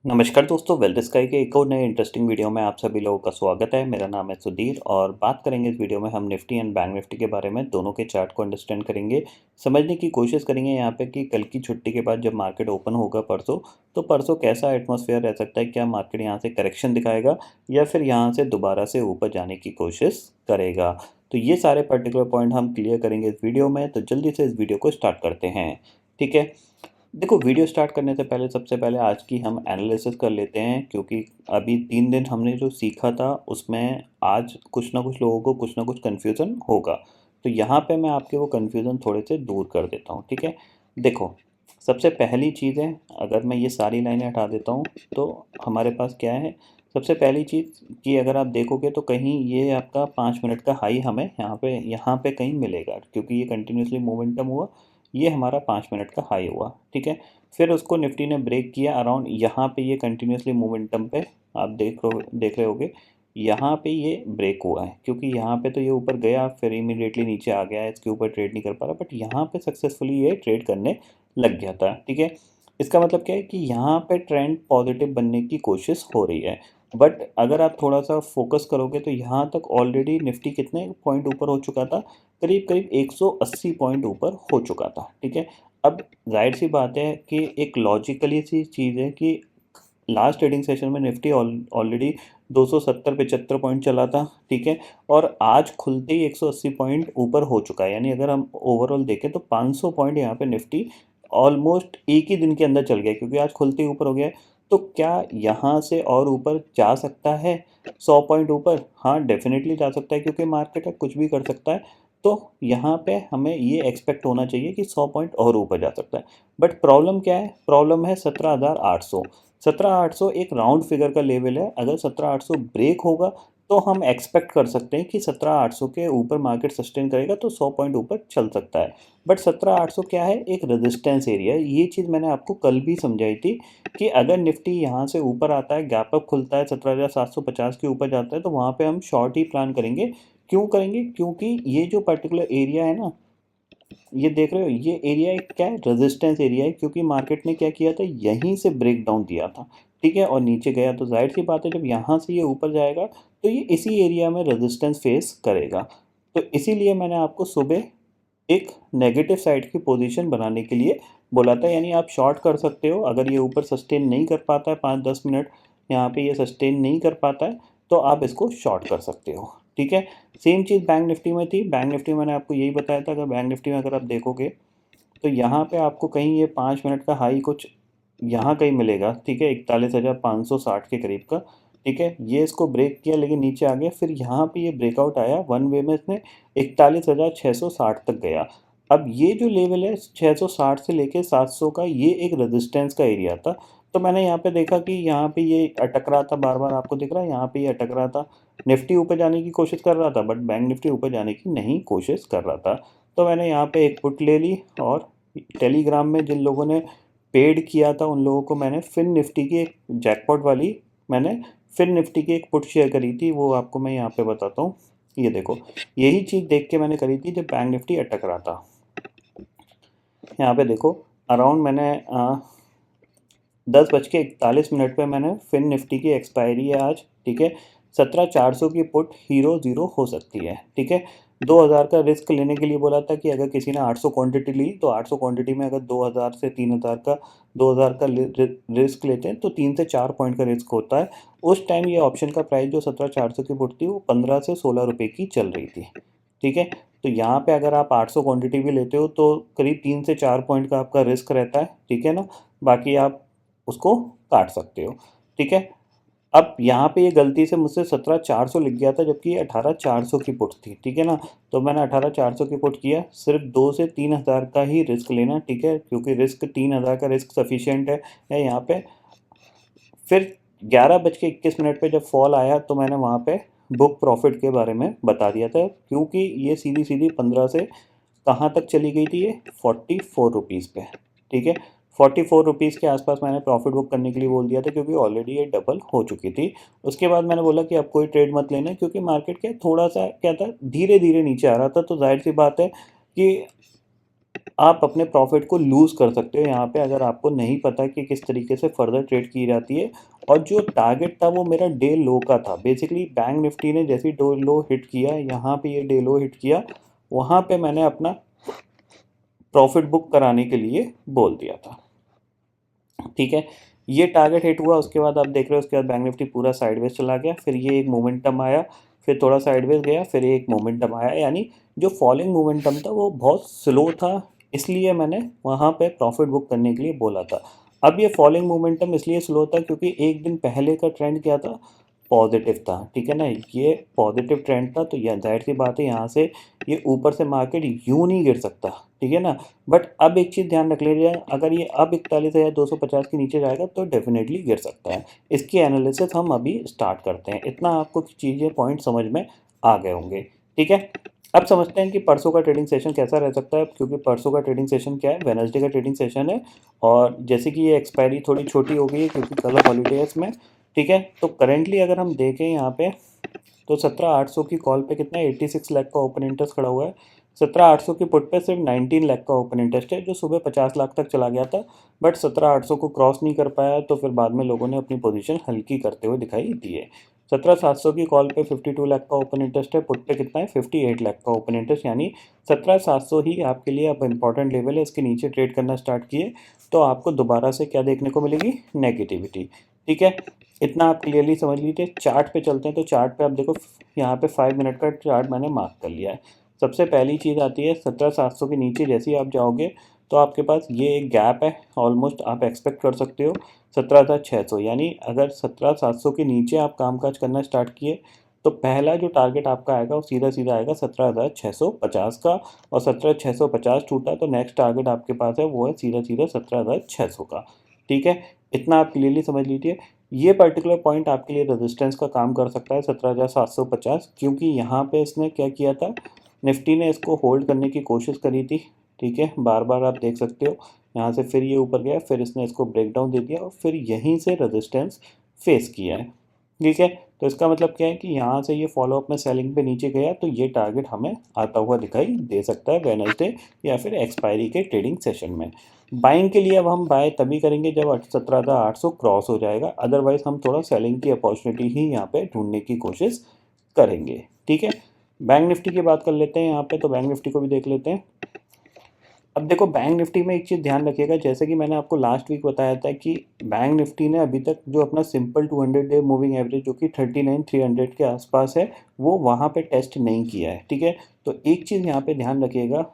नमस्कार दोस्तों, wealth sky के एक और नए इंटरेस्टिंग वीडियो में आप सभी लोगों का स्वागत है। मेरा नाम है सुधीर और बात करेंगे इस वीडियो में हम निफ्टी एंड बैंक निफ्टी के बारे में। दोनों के चार्ट को अंडरस्टैंड करेंगे, समझने की कोशिश करेंगे यहाँ पे कि कल की छुट्टी के बाद जब मार्केट ओपन होगा परसों, तो परसों कैसा एटमॉस्फेयर रह सकता है। क्या मार्केट यहाँ से करेक्शन दिखाएगा या फिर यहाँ से दोबारा से ऊपर जाने की कोशिश करेगा। तो ये सारे पर्टिकुलर पॉइंट हम क्लियर करेंगे इस वीडियो में। तो जल्दी से इस वीडियो को स्टार्ट करते हैं, ठीक है। देखो, वीडियो स्टार्ट करने से पहले सबसे पहले आज की हम एनालिसिस कर लेते हैं, क्योंकि अभी 3 दिन हमने जो सीखा था उसमें आज कुछ ना कुछ लोगों को कुछ ना कुछ कन्फ्यूज़न होगा। तो यहाँ पे मैं आपके वो कन्फ्यूज़न थोड़े से दूर कर देता हूँ, ठीक है। देखो, सबसे पहली चीज़ है, अगर मैं ये सारी लाइनें हटा देता हूँ तो हमारे पास क्या है। सबसे पहली चीज़ कि अगर आप देखोगे तो कहीं ये आपका 5 मिनट का हाई हमें यहाँ पे कहीं मिलेगा, क्योंकि ये कंटिन्यूसली मोमेंटम हुआ। ये हमारा 5 मिनट का हाई हुआ, ठीक है। फिर उसको निफ्टी ने ब्रेक किया अराउंड यहाँ पे, ये कंटिन्यूसली मोमेंटम पे आप देख रहे होगे। यहाँ पे ये ब्रेक हुआ है, क्योंकि यहाँ पे तो ये ऊपर गया फिर इमीडिएटली नीचे आ गया है, इसके ऊपर ट्रेड नहीं कर पा रहा, बट यहाँ पे सक्सेसफुली ये ट्रेड करने लग गया था, ठीक है। इसका मतलब क्या है कि यहाँ पे ट्रेंड पॉजिटिव बनने की कोशिश हो रही है। बट अगर आप थोड़ा सा फोकस करोगे तो यहाँ तक ऑलरेडी निफ्टी कितने पॉइंट ऊपर हो चुका था, करीब करीब 180 पॉइंट ऊपर हो चुका था, ठीक है। अब जाहिर सी बात है कि एक लॉजिकली सी चीज़ है कि लास्ट ट्रेडिंग सेशन में निफ्टी ऑलरेडी 270-75 पॉइंट चला था, ठीक है। और आज खुलते ही 180 पॉइंट ऊपर हो चुका है, यानी अगर हम ओवरऑल देखें तो 500 पॉइंट यहाँ पे निफ्टी ऑलमोस्ट एक ही दिन के अंदर चल गया, क्योंकि आज खुलते ही ऊपर हो गया है। तो क्या यहाँ से और ऊपर जा सकता है 100 पॉइंट ऊपर? हाँ, डेफिनेटली जा सकता है, क्योंकि मार्केट है, कुछ भी कर सकता है। तो यहाँ पे हमें ये एक्सपेक्ट होना चाहिए कि 100 पॉइंट और ऊपर जा सकता है। बट प्रॉब्लम क्या है? प्रॉब्लम है 17,800। 17,800 एक राउंड फिगर का लेवल है। अगर 17,800 ब्रेक होगा तो हम एक्सपेक्ट कर सकते हैं कि 17,800 के ऊपर मार्केट सस्टेन करेगा तो 100 पॉइंट ऊपर चल सकता है। बट 17,800 क्या है? एक रेजिस्टेंस एरिया है। ये चीज़ मैंने आपको कल भी समझाई थी कि अगर निफ्टी यहाँ से ऊपर आता है, गैप अप खुलता है, 17,750 के ऊपर जाता है, तो वहाँ पे हम शॉर्ट ही प्लान करेंगे। क्यों करेंगे? क्योंकि ये जो पर्टिकुलर एरिया है ना, ये देख रहे हो, ये एरिया एक क्या है? रेजिस्टेंस एरिया है, क्योंकि मार्केट ने क्या किया था, यहीं से ब्रेक डाउन दिया था, ठीक है, और नीचे गया। तो जाहिर सी बात है जब यहाँ से ये ऊपर जाएगा तो ये इसी एरिया में रेजिस्टेंस फेस करेगा। तो इसीलिए मैंने आपको सुबह एक नेगेटिव साइड की पोजीशन बनाने के लिए बोला था, यानी आप शॉर्ट कर सकते हो। अगर ये ऊपर सस्टेन नहीं कर पाता है 5-10 मिनट, यहाँ पे ये सस्टेन नहीं कर पाता है, तो आप इसको शॉर्ट कर सकते हो, ठीक है। सेम चीज़ बैंक निफ्टी में थी। बैंक निफ्टी में मैंने आपको यही बताया था। अगर बैंक निफ्टी में अगर आप देखोगे तो यहाँ पे आपको कहीं ये 5 मिनट का हाई कुछ यहाँ कहीं मिलेगा, ठीक है, 41,560 के करीब का, ठीक है। ये इसको ब्रेक किया लेकिन नीचे आ गया, फिर यहाँ पे ये ब्रेकआउट आया वन वे में, इसने 41,660 तक गया। अब ये जो लेवल है 660 से लेके 700 का, ये एक रेजिस्टेंस का एरिया था। तो मैंने यहाँ पे देखा कि यहाँ पे ये अटक रहा था, बार बार आपको दिख रहा है यहाँ पे ये अटक रहा था। निफ्टी ऊपर जाने की कोशिश कर रहा था, बट बैंक निफ्टी ऊपर जाने की नहीं कोशिश कर रहा था। तो मैंने यहाँ पे एक पुट ले ली, और टेलीग्राम में जिन लोगों ने पेड किया था उन लोगों को मैंने फिन निफ्टी की एक जैकपॉट वाली, मैंने फिन निफ्टी की एक पुट शेयर करी थी, वो आपको मैं यहाँ पे बताता हूँ। ये देखो, यही चीज़ देख के मैंने करी थी जब बैंक निफ्टी अटक रहा था। यहाँ पे देखो, अराउंड मैंने 10:41 पे मैंने फिन निफ्टी की एक्सपायरी है आज, ठीक है। 17,400 की पुट हीरो ज़ीरो हो सकती है, ठीक है। 2,000 का रिस्क लेने के लिए बोला था कि अगर किसी ने 800 क्वांटिटी ली तो 800 क्वांटिटी में अगर 2,000 से 3,000 का 2,000 का रिस्क लेते हैं तो 3 से 4 पॉइंट का रिस्क होता है। उस टाइम ये ऑप्शन का प्राइस जो 17,400 की पुट थी वो 15 से 16 रुपये की चल रही थी, ठीक है। तो यहाँ पे अगर आप 800 क्वांटिटी भी लेते हो तो करीब 3 से 4 पॉइंट का आपका रिस्क रहता है, ठीक है ना। बाकी आप उसको काट सकते हो, ठीक है। अब यहाँ पे ये गलती से मुझसे 17,400 लिख गया था, जबकि ये 18,400 की पुट थी, ठीक है ना। तो मैंने 18,400 की पुट किया। सिर्फ 2 से 3,000 का ही रिस्क लेना, ठीक है, क्योंकि रिस्क 3,000 का रिस्क सफिशियंट है यहाँ पे। फिर 11:21 पे जब फॉल आया तो मैंने वहाँ पे बुक प्रॉफिट के बारे में बता दिया था, क्योंकि ये सीधी सीधी 15 से कहाँ तक चली गई थी, ये 44 रुपीज़ पे, ठीक है। 44 रुपीज़ के आसपास मैंने प्रॉफिट बुक करने के लिए बोल दिया था, क्योंकि ऑलरेडी ये डबल हो चुकी थी। उसके बाद मैंने बोला कि अब कोई ट्रेड मत लेना, क्योंकि मार्केट क्या थोड़ा सा क्या था, धीरे धीरे नीचे आ रहा था। तो जाहिर सी बात है कि आप अपने प्रॉफिट को लूज़ कर सकते हो यहाँ पे, अगर आपको नहीं पता कि किस तरीके से फर्दर ट्रेड की जाती है। और जो टारगेट था वो मेरा डे लो का था। बेसिकली बैंक निफ्टी ने जैसे डे लो हिट किया, यहाँ पे ये डे लो हिट किया, वहाँ पे मैंने अपना प्रॉफिट बुक कराने के लिए बोल दिया था। ठीक है, ये टारगेट हिट हुआ, उसके बाद आप देख रहे हो उसके बाद बैंक निफ्टी पूरा साइडवेज चला गया, फिर ये एक मोमेंटम आया, फिर थोड़ा साइडवेज गया, फिर एक मोमेंटम आया। यानी जो फॉलिंग मोमेंटम था वो बहुत स्लो था, इसलिए मैंने वहाँ पे प्रॉफिट बुक करने के लिए बोला था। अब ये फॉलिंग मोमेंटम इसलिए स्लो था क्योंकि एक दिन पहले का ट्रेंड क्या था, पॉजिटिव था। ठीक है ना, ये पॉजिटिव ट्रेंड था, तो यह जाहिर सी बात है यहाँ से ये ऊपर से मार्केट यूँ नहीं गिर सकता। ठीक है ना, बट अब एक चीज़ ध्यान रख लीजिए, अगर ये अब 41,250 के नीचे जाएगा तो डेफिनेटली गिर सकता है। इसकी एनालिसिस हम अभी स्टार्ट करते हैं। इतना आपको चीज़ें पॉइंट समझ में आ गए होंगे। ठीक है, अब समझते हैं कि परसों का ट्रेडिंग सेशन कैसा रह सकता है, क्योंकि परसों का ट्रेडिंग सेशन क्या है, वेडनेसडे का ट्रेडिंग सेशन है। और जैसे कि ये एक्सपायरी थोड़ी छोटी हो गई है क्योंकि कल हॉलीडे है इसमें। ठीक है, तो करेंटली अगर हम देखें यहाँ पे तो 17,800 की कॉल पे कितना 86 लाख का ओपन इंटरेस्ट खड़ा हुआ है। 17,800 की पुट पे सिर्फ 19 लाख का ओपन इंटरेस्ट है, जो सुबह 50 लाख तक चला गया था, बट 17,800 को क्रॉस नहीं कर पाया, तो फिर बाद में लोगों ने अपनी पोजीशन हल्की करते हुए दिखाई दी है। 17,700 की कॉल पे 52 लाख का ओपन इंटरेस्ट है, पुट पे कितना है 58 लाख का ओपन इंटरेस्ट, यानी 17,700 ही आपके लिए अब इंपॉर्टेंट लेवल है। इसके नीचे ट्रेड करना स्टार्ट किए तो आपको दोबारा से क्या देखने को मिलेगी, नेगेटिविटी। ठीक है, इतना आप क्लियरली समझ लीजिए। चार्ट पे चलते हैं, तो चार्ट पे आप देखो यहाँ पे 5 मिनट का चार्ट मैंने मार्क कर लिया है। सबसे पहली चीज़ आती है 17,700 के नीचे जैसे ही आप जाओगे तो आपके पास ये एक गैप है, ऑलमोस्ट आप एक्सपेक्ट कर सकते हो 17,600। यानी अगर 17,700 के नीचे आप कामकाज करना स्टार्ट किए तो पहला जो टारगेट आपका आएगा वो सीधा सीधा आएगा 17,650 का, और 17,650 टूटा तो नेक्स्ट टारगेट आपके पास है वो है सीधा सीधा 17,600 का। ठीक है, इतना आप क्लियरली समझ लीजिए। ये पर्टिकुलर पॉइंट आपके लिए रेजिस्टेंस का काम कर सकता है 17,750, क्योंकि यहाँ पे इसने क्या किया था, निफ्टी ने इसको होल्ड करने की कोशिश करी थी। ठीक है, बार बार आप देख सकते हो यहाँ से फिर ये ऊपर गया, फिर इसने इसको ब्रेक डाउन दे दिया और फिर यहीं से रेजिस्टेंस फेस किया है। ठीक है, तो इसका मतलब क्या है कि यहाँ से ये फॉलोअप में सेलिंग पे नीचे गया, तो ये टारगेट हमें आता हुआ दिखाई दे सकता है वेडनेसडे या फिर एक्सपायरी के ट्रेडिंग सेशन में। बाइंग के लिए अब हम बाय तभी करेंगे जब 17,800 क्रॉस हो जाएगा, अदरवाइज हम थोड़ा सेलिंग की अपॉर्चुनिटी ही यहाँ पे ढूंढने की कोशिश करेंगे। ठीक है, बैंक निफ्टी की बात कर लेते हैं यहाँ पे, तो बैंक निफ्टी को भी देख लेते हैं। अब देखो बैंक निफ्टी में एक चीज़ ध्यान रखिएगा, जैसे कि मैंने आपको लास्ट वीक बताया था कि बैंक निफ्टी ने अभी तक जो अपना सिंपल 200 डे मूविंग एवरेज जो कि 39,300 के आसपास है वो वहाँ पे टेस्ट नहीं किया है। ठीक है, तो एक चीज़ यहाँ पे ध्यान रखिएगा,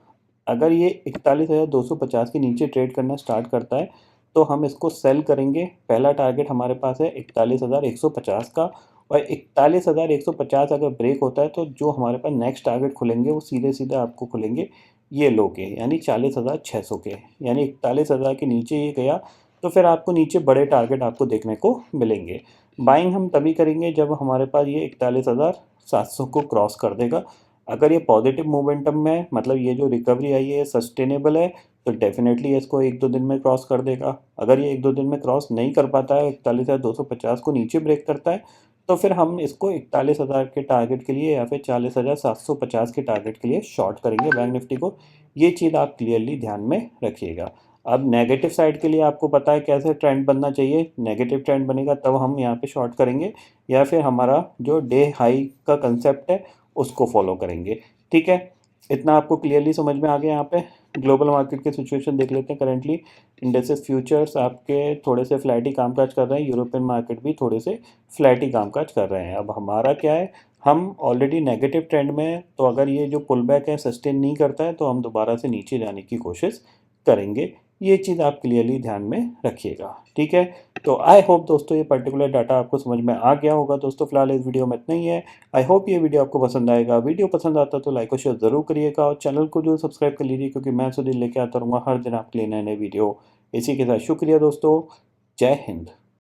अगर ये 41,250 के नीचे ट्रेड करना स्टार्ट करता है तो हम इसको सेल करेंगे। पहला टारगेट हमारे पास है 41,150 का, और 41,150 अगर ब्रेक होता है तो जो हमारे पास नेक्स्ट टारगेट खुलेंगे वो सीधे सीधे आपको खुलेंगे ये लो के, यानी 40,600 के। यानी 41,000 के नीचे ये गया तो फिर आपको नीचे बड़े टारगेट आपको देखने को मिलेंगे। बाइंग हम तभी करेंगे जब हमारे पास ये 41,700 को क्रॉस कर देगा। अगर ये पॉजिटिव मोमेंटम में, मतलब ये जो रिकवरी आई है सस्टेनेबल है, तो डेफिनेटली इसको 1-2 दिन में क्रॉस कर देगा। अगर ये 1-2 दिन में क्रॉस नहीं कर पाता है, 41,250 को नीचे ब्रेक करता है, तो फिर हम इसको 41,000 के टारगेट के लिए या फिर 40,750 के टारगेट के लिए शॉर्ट करेंगे बैंक निफ्टी को। ये चीज़ आप क्लियरली ध्यान में रखिएगा। अब नेगेटिव साइड के लिए आपको पता है कैसे ट्रेंड बनना चाहिए, नेगेटिव ट्रेंड बनेगा तब हम यहाँ पे शॉर्ट करेंगे, या फिर हमारा जो डे हाई का कंसेप्ट है उसको फॉलो करेंगे। ठीक है, इतना आपको क्लियरली समझ में आ गया। यहाँ पे ग्लोबल मार्केट की सिचुएशन देख लेते हैं। करेंटली इंडेक्सेस फ्यूचर्स आपके थोड़े से फ्लैट ही कामकाज कर रहे हैं, यूरोपियन मार्केट भी थोड़े से फ्लैट ही कामकाज कर रहे हैं। अब हमारा क्या है, हम ऑलरेडी नेगेटिव ट्रेंड में हैं, तो अगर ये जो पुल बैक है सस्टेन नहीं करता है तो हम दोबारा से नीचे जाने की कोशिश करेंगे। ये चीज़ आप क्लियरली ध्यान में रखिएगा। ठीक है, तो आई होप दोस्तों ये पर्टिकुलर डाटा आपको समझ में आ गया होगा। दोस्तों फिलहाल इस वीडियो में इतना ही है। आई होप ये वीडियो आपको पसंद आएगा। वीडियो पसंद आता तो लाइक और शेयर ज़रूर करिएगा, और चैनल को जो सब्सक्राइब कर लीजिए, क्योंकि मैं सुधीर लेके आता रहूँगा हर दिन आपके लिए नए नए वीडियो। इसी के साथ शुक्रिया दोस्तों, जय हिंद।